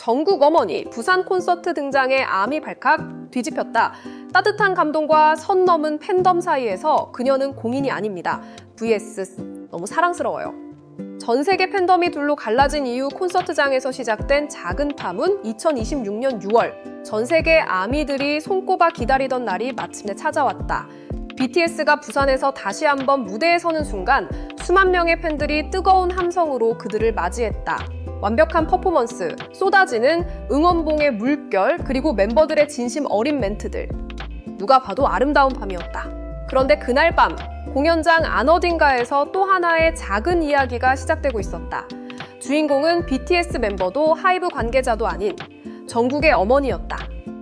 전국 어머니 부산 콘서트 등장에 아미 발칵 뒤집혔다. 따뜻한 감동과 선 넘은 팬덤 사이에서 그녀는 공인이 아닙니다. vs 너무 사랑스러워요. 전 세계 팬덤이 둘로 갈라진 이후 콘서트장에서 시작된 작은 파문. 2026년 6월 전 세계 아미들이 손꼽아 기다리던 날이 마침내 찾아왔다. BTS가 부산에서 다시 한번 무대에 서는 순간 수만 명의 팬들이 뜨거운 함성으로 그들을 맞이했다. 완벽한 퍼포먼스, 쏟아지는 응원봉의 물결, 그리고 멤버들의 진심 어린 멘트들. 누가 봐도 아름다운 밤이었다. 그런데 그날 밤 공연장 안 어딘가에서 또 하나의 작은 이야기가 시작되고 있었다. 주인공은 BTS 멤버도 하이브 관계자도 아닌 정국의 어머니였다.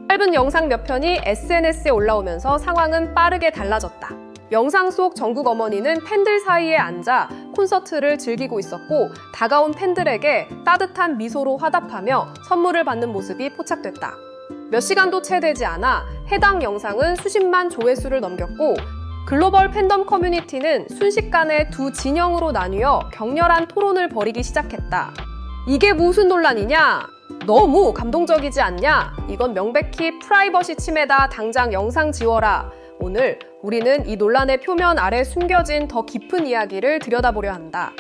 짧은 영상 몇 편이 SNS에 올라오면서 상황은 빠르게 달라졌다. 영상 속 정국 어머니는 팬들 사이에 앉아 콘서트를 즐기고 있었고 다가온 팬들에게 따뜻한 미소로 화답하며 선물을 받는 모습이 포착됐다. 몇 시간도 채 되지 않아 해당 영상은 수십만 조회수를 넘겼고 글로벌 팬덤 커뮤니티는 순식간에 두 진영으로 나뉘어 격렬한 토론을 벌이기 시작했다. 이게 무슨 논란이냐? 너무 감동적이지 않냐? 이건 명백히 프라이버시 침해다. 당장 영상 지워라. 오늘 우리는 이 논란의 표면 아래 숨겨진 더 깊은 이야기를 들여다보려 한다.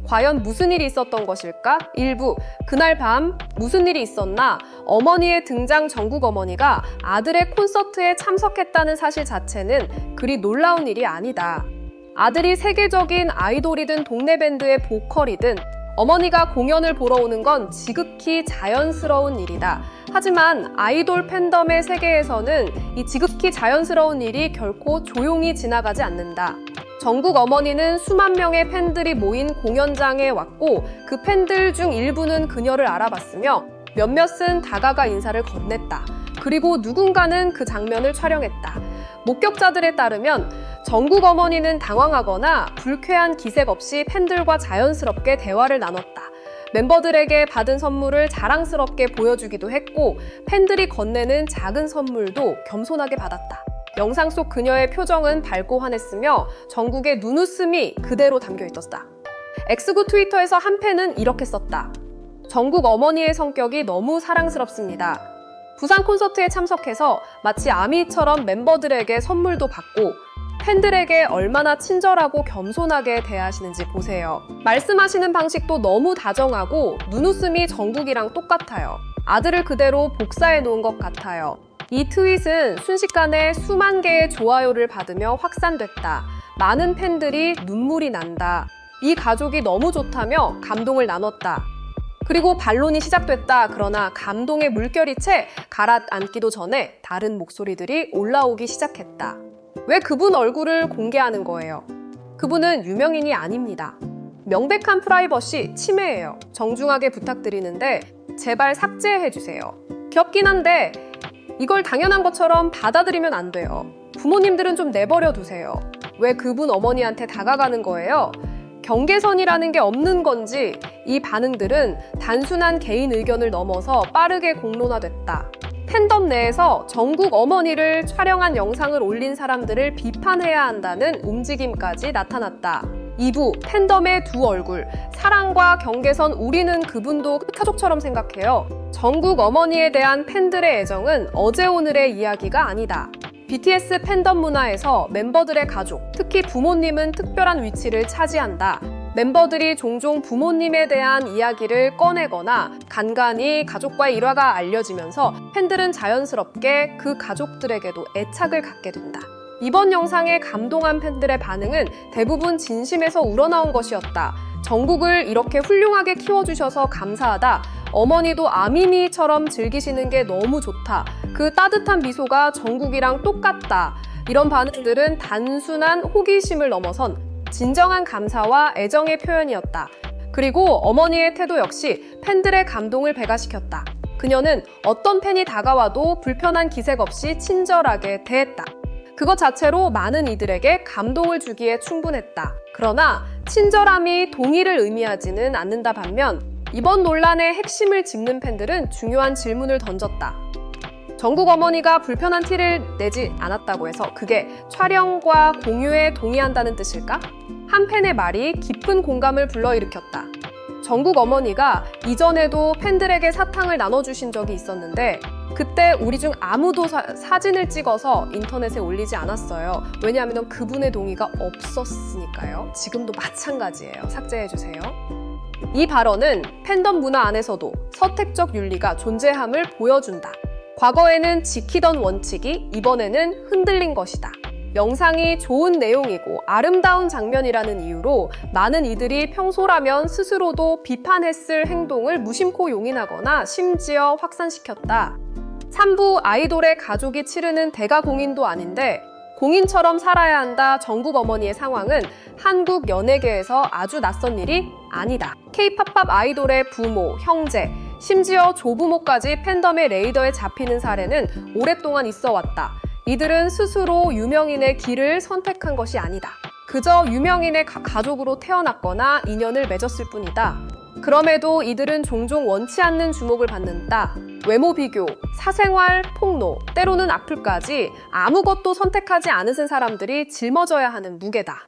과연 무슨 일이 있었던 것일까? 1부, 그날 밤 무슨 일이 있었나? 어머니의 등장. 정국 어머니가 아들의 콘서트에 참석했다는 사실 자체는 그리 놀라운 일이 아니다. 아들이 세계적인 아이돌이든 동네 밴드의 보컬이든 어머니가 공연을 보러 오는 건 지극히 자연스러운 일이다. 하지만 아이돌 팬덤의 세계에서는 이 지극히 자연스러운 일이 결코 조용히 지나가지 않는다. 정국 어머니는 수만 명의 팬들이 모인 공연장에 왔고 그 팬들 중 일부는 그녀를 알아봤으며 몇몇은 다가가 인사를 건넸다. 그리고 누군가는 그 장면을 촬영했다. 목격자들에 따르면 정국 어머니는 당황하거나 불쾌한 기색 없이 팬들과 자연스럽게 대화를 나눴다. 멤버들에게 받은 선물을 자랑스럽게 보여주기도 했고 팬들이 건네는 작은 선물도 겸손하게 받았다. 영상 속 그녀의 표정은 밝고 환했으며 정국의 눈웃음이 그대로 담겨 있었다. X구 트위터에서 한 팬은 이렇게 썼다. 정국 어머니의 성격이 너무 사랑스럽습니다. 부산 콘서트에 참석해서 마치 아미처럼 멤버들에게 선물도 받고 팬들에게 얼마나 친절하고 겸손하게 대하시는지 보세요. 말씀하시는 방식도 너무 다정하고 눈웃음이 정국이랑 똑같아요. 아들을 그대로 복사해 놓은 것 같아요. 이 트윗은 순식간에 수만 개의 좋아요를 받으며 확산됐다. 많은 팬들이 눈물이 난다. 이 가족이 너무 좋다며 감동을 나눴다. 그리고 반론이 시작됐다. 그러나 감동의 물결이 채 가라앉기도 전에 다른 목소리들이 올라오기 시작했다. 왜 그분 얼굴을 공개하는 거예요? 그분은 유명인이 아닙니다. 명백한 프라이버시 침해예요. 정중하게 부탁드리는데 제발 삭제해주세요. 귀엽긴 한데 이걸 당연한 것처럼 받아들이면 안 돼요. 부모님들은 좀 내버려 두세요. 왜 그분 어머니한테 다가가는 거예요? 경계선이라는 게 없는 건지 이 반응들은 단순한 개인 의견을 넘어서 빠르게 공론화됐다. 팬덤 내에서 정국 어머니를 촬영한 영상을 올린 사람들을 비판해야 한다는 움직임까지 나타났다. 2부, 팬덤의 두 얼굴, 사랑과 경계선. 우리는 그분도 가족처럼 생각해요. 정국 어머니에 대한 팬들의 애정은 어제 오늘의 이야기가 아니다. BTS 팬덤 문화에서 멤버들의 가족, 특히 부모님은 특별한 위치를 차지한다. 멤버들이 종종 부모님에 대한 이야기를 꺼내거나 간간히 가족과의 일화가 알려지면서 팬들은 자연스럽게 그 가족들에게도 애착을 갖게 된다. 이번 영상에 감동한 팬들의 반응은 대부분 진심에서 우러나온 것이었다. 정국을 이렇게 훌륭하게 키워주셔서 감사하다. 어머니도 아미미처럼 즐기시는 게 너무 좋다. 그 따뜻한 미소가 정국이랑 똑같다. 이런 반응들은 단순한 호기심을 넘어선 진정한 감사와 애정의 표현이었다. 그리고 어머니의 태도 역시 팬들의 감동을 배가시켰다. 그녀는 어떤 팬이 다가와도 불편한 기색 없이 친절하게 대했다. 그것 자체로 많은 이들에게 감동을 주기에 충분했다. 그러나 친절함이 동의를 의미하지는 않는다. 반면 이번 논란의 핵심을 짚는 팬들은 중요한 질문을 던졌다. 정국 어머니가 불편한 티를 내지 않았다고 해서 그게 촬영과 공유에 동의한다는 뜻일까? 한 팬의 말이 깊은 공감을 불러일으켰다. 정국 어머니가 이전에도 팬들에게 사탕을 나눠주신 적이 있었는데 그때 우리 중 아무도 사진을 찍어서 인터넷에 올리지 않았어요. 왜냐하면 그분의 동의가 없었으니까요. 지금도 마찬가지예요. 삭제해주세요. 이 발언은 팬덤 문화 안에서도 선택적 윤리가 존재함을 보여준다. 과거에는 지키던 원칙이 이번에는 흔들린 것이다. 영상이 좋은 내용이고 아름다운 장면이라는 이유로 많은 이들이 평소라면 스스로도 비판했을 행동을 무심코 용인하거나 심지어 확산시켰다. 3부 아이돌의 가족이 치르는 대가 공인도 아닌데 공인처럼 살아야 한다 정국 어머니의 상황은 한국 연예계에서 아주 낯선 일이 아니다. K-팝 아이돌의 부모, 형제, 심지어 조부모까지 팬덤의 레이더에 잡히는 사례는 오랫동안 있어 왔다. 이들은 스스로 유명인의 길을 선택한 것이 아니다. 그저 유명인의 가족으로 태어났거나 인연을 맺었을 뿐이다. 그럼에도 이들은 종종 원치 않는 주목을 받는다. 외모 비교, 사생활 폭로, 때로는 악플까지 아무것도 선택하지 않으신 사람들이 짊어져야 하는 무게다.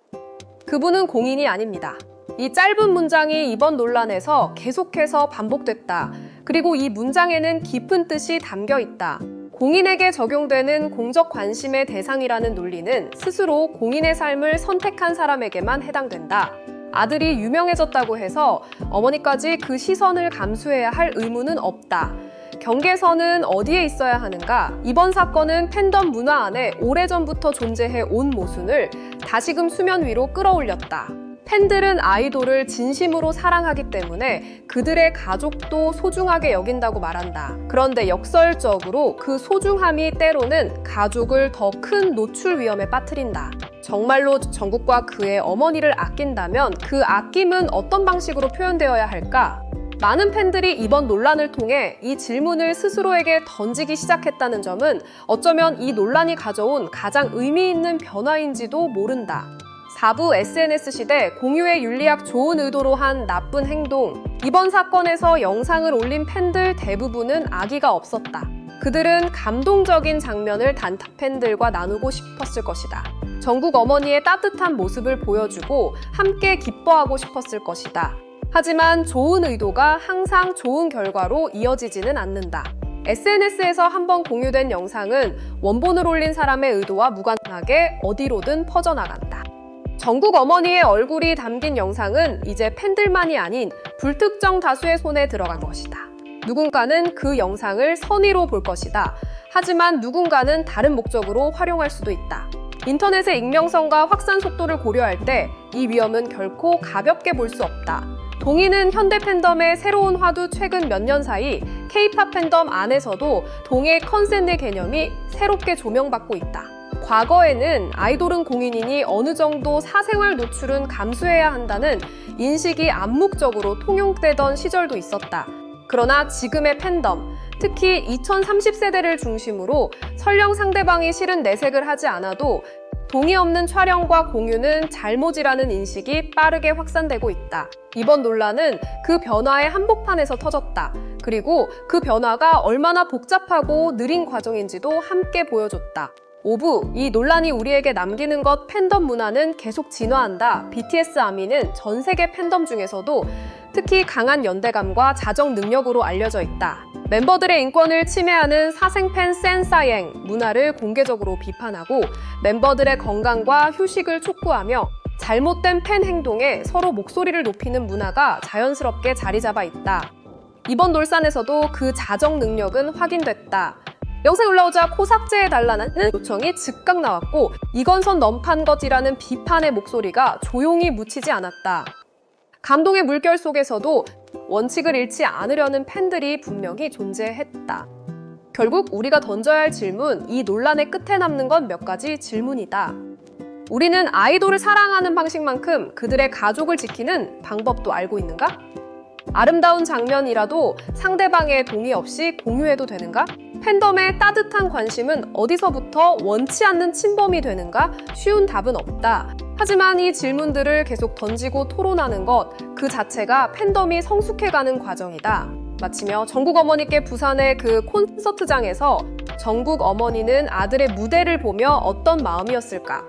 그분은 공인이 아닙니다. 이 짧은 문장이 이번 논란에서 계속해서 반복됐다. 그리고 이 문장에는 깊은 뜻이 담겨 있다. 공인에게 적용되는 공적 관심의 대상이라는 논리는 스스로 공인의 삶을 선택한 사람에게만 해당된다. 아들이 유명해졌다고 해서 어머니까지 그 시선을 감수해야 할 의무는 없다. 경계선은 어디에 있어야 하는가? 이번 사건은 팬덤 문화 안에 오래전부터 존재해 온 모순을 다시금 수면 위로 끌어올렸다. 팬들은 아이돌을 진심으로 사랑하기 때문에 그들의 가족도 소중하게 여긴다고 말한다. 그런데 역설적으로 그 소중함이 때로는 가족을 더 큰 노출 위험에 빠뜨린다. 정말로 정국과 그의 어머니를 아낀다면 그 아낌은 어떤 방식으로 표현되어야 할까? 많은 팬들이 이번 논란을 통해 이 질문을 스스로에게 던지기 시작했다는 점은 어쩌면 이 논란이 가져온 가장 의미 있는 변화인지도 모른다. 4부 SNS 시대 공유의 윤리학 좋은 의도로 한 나쁜 행동. 이번 사건에서 영상을 올린 팬들 대부분은 악의가 없었다. 그들은 감동적인 장면을 단타 팬들과 나누고 싶었을 것이다. 정국 어머니의 따뜻한 모습을 보여주고 함께 기뻐하고 싶었을 것이다. 하지만 좋은 의도가 항상 좋은 결과로 이어지지는 않는다. SNS에서 한번 공유된 영상은 원본을 올린 사람의 의도와 무관하게 어디로든 퍼져나간다. 정국 어머니의 얼굴이 담긴 영상은 이제 팬들만이 아닌 불특정 다수의 손에 들어간 것이다. 누군가는 그 영상을 선의로 볼 것이다. 하지만 누군가는 다른 목적으로 활용할 수도 있다. 인터넷의 익명성과 확산 속도를 고려할 때 이 위험은 결코 가볍게 볼 수 없다. 동의는 현대 팬덤의 새로운 화두. 최근 몇 년 사이 K-팝 팬덤 안에서도 동의 컨센트의 개념이 새롭게 조명받고 있다. 과거에는 아이돌은 공인이니 어느 정도 사생활 노출은 감수해야 한다는 인식이 암묵적으로 통용되던 시절도 있었다. 그러나 지금의 팬덤, 특히 2030세대를 중심으로 설령 상대방이 싫은 내색을 하지 않아도 동의 없는 촬영과 공유는 잘못이라는 인식이 빠르게 확산되고 있다. 이번 논란은 그 변화의 한복판에서 터졌다. 그리고 그 변화가 얼마나 복잡하고 느린 과정인지도 함께 보여줬다. 5부, 이 논란이 우리에게 남기는 것. 팬덤 문화는 계속 진화한다. BTS 아미는 전 세계 팬덤 중에서도 특히 강한 연대감과 자정 능력으로 알려져 있다. 멤버들의 인권을 침해하는 사생팬 센사행 문화를 공개적으로 비판하고 멤버들의 건강과 휴식을 촉구하며 잘못된 팬 행동에 서로 목소리를 높이는 문화가 자연스럽게 자리 잡아 있다. 이번 논란에서도 그 자정 능력은 확인됐다. 영상이 올라오자 코 삭제해달라는 요청이 즉각 나왔고 이건 선 넘판 것이라는 비판의 목소리가 조용히 묻히지 않았다. 감동의 물결 속에서도 원칙을 잃지 않으려는 팬들이 분명히 존재했다. 결국 우리가 던져야 할 질문, 이 논란의 끝에 남는 건 몇 가지 질문이다. 우리는 아이돌을 사랑하는 방식만큼 그들의 가족을 지키는 방법도 알고 있는가? 아름다운 장면이라도 상대방의 동의 없이 공유해도 되는가? 팬덤의 따뜻한 관심은 어디서부터 원치 않는 침범이 되는가? 쉬운 답은 없다. 하지만 이 질문들을 계속 던지고 토론하는 것, 그 자체가 팬덤이 성숙해가는 과정이다. 마치며 정국 어머니께 부산의 그 콘서트장에서 정국 어머니는 아들의 무대를 보며 어떤 마음이었을까?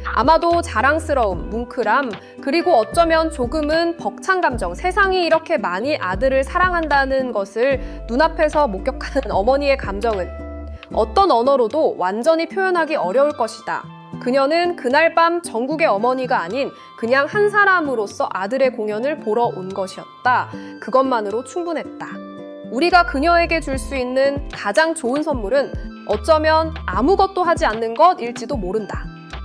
아마도 자랑스러움, 뭉클함, 그리고 어쩌면 조금은 벅찬 감정, 세상이 이렇게 많이 아들을 사랑한다는 것을 눈앞에서 목격하는 어머니의 감정은 어떤 언어로도 완전히 표현하기 어려울 것이다. 그녀는 그날 밤 전국의 어머니가 아닌 그냥 한 사람으로서 아들의 공연을 보러 온 것이었다. 그것만으로 충분했다. 우리가 그녀에게 줄 수 있는 가장 좋은 선물은 어쩌면 아무것도 하지 않는 것일지도 모른다.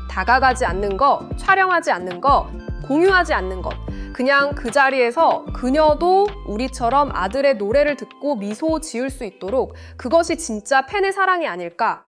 다가가지 않는 것, 촬영하지 않는 것, 공유하지 않는 것. 그냥 그 자리에서 그녀도 우리처럼 아들의 노래를 듣고 미소 지을 수 있도록 그것이 진짜 팬의 사랑이 아닐까